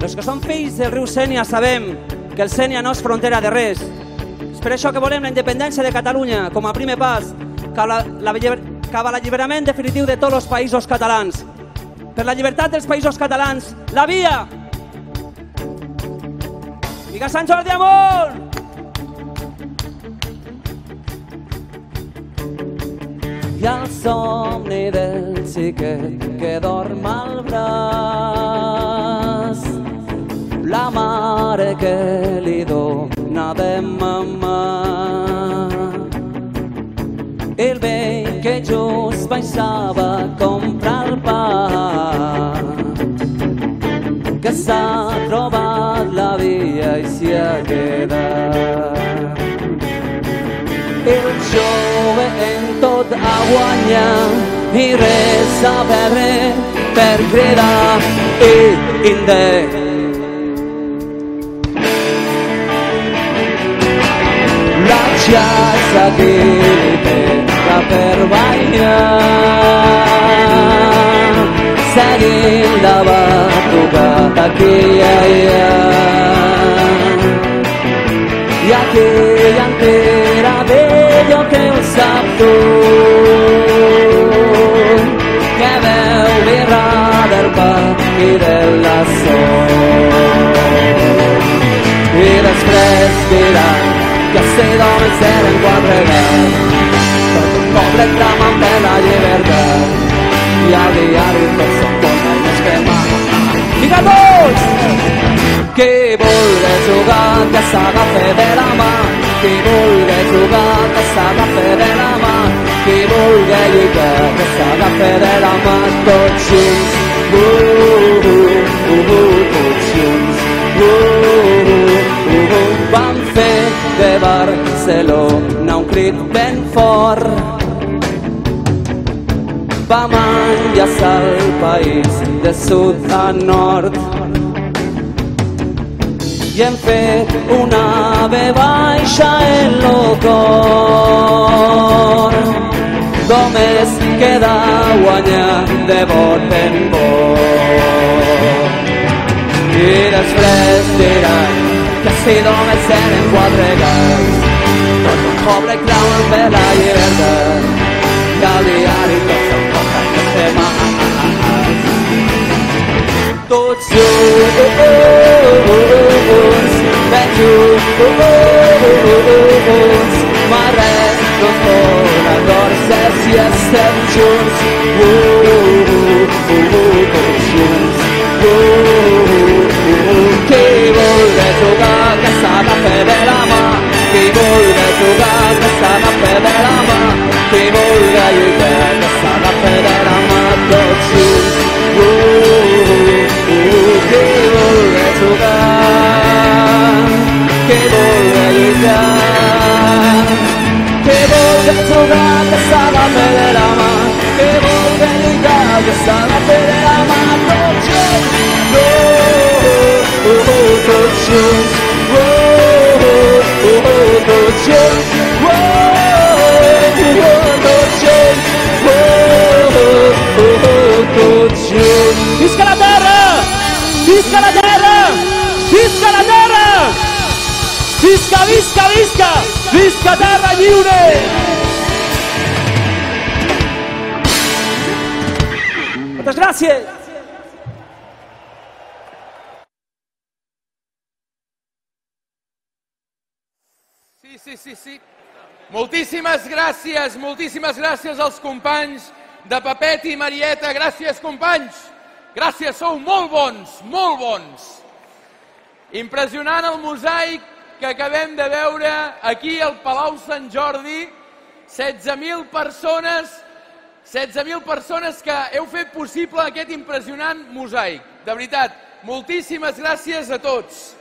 Els que som fills del riu Sénia sabem que el Sénia no és frontera de res. És per això que volem la independència de Catalunya com a primer pas cap a l'alliberament definitiu de tots els països catalans. Per la llibertat dels països catalans, la via! Vinga Sant Jordi amunt! I el somni del xiquet que dorm al braç, la mare que li dona de mamar, el vell que just baixava a comprar el pa, que s'ha trobat la via i s'hi ha quedat. El jove en tot a guanyar i res a perdre per cridar inde. La xarxa que li pega per ballar, seguint la batucada aquí i allà. I aquella entera d'allò que ho sap tot, que veu birra del pa i de la sol. I després diran que si d'homes eren quatre gats, tot un poble clamant per la llibertat, i al diari tots són forma i més que mà. Vinga tots! Qui vulgui jugar que s'agafi de la mà, qui vulgui jugar que s'agafi de la mà, qui vulgui lluitar que s'agafi de la mà, tots junts, tots junts, vam fer de Barcelona un crit ben fort, vam enllaçar el país de sud a nord, i hem fet una ve baixa en lo cor. Només queda guanyar de vot en vot. I després diran que si només eren quatre gats, tot un poble clamen per la llibertat, i al diari tots són contra que estem tots junts, ben junts, mai res no es dona torcer si estem junts, tots junts. Qui vulgui jugar que s'agafi de la mà, qui vulgui jugar que s'agafi de la mà, qui vulgui lluitar que s'agafi de la mà, tots junts. Qui vulgui jugar, qui vulgui lluitar, qui vulgui jugar que s'agafi de la mà, qui vulgui lluitar que s'agafi de la mà, tots junts, tots junts, tots junts, tots junts. Visca la terra! Visca la terra! Visca la terra! Visca, visca, visca! Visca terra lliure! Moltes gràcies! Sí. Moltíssimes gràcies als companys de Pepet i Marieta. Gràcies, companys. Gràcies, sou molt bons. Impressionant el mosaic que acabem de veure aquí al Palau Sant Jordi. 16.000 persones que heu fet possible aquest impressionant mosaic. De veritat, moltíssimes gràcies a tots.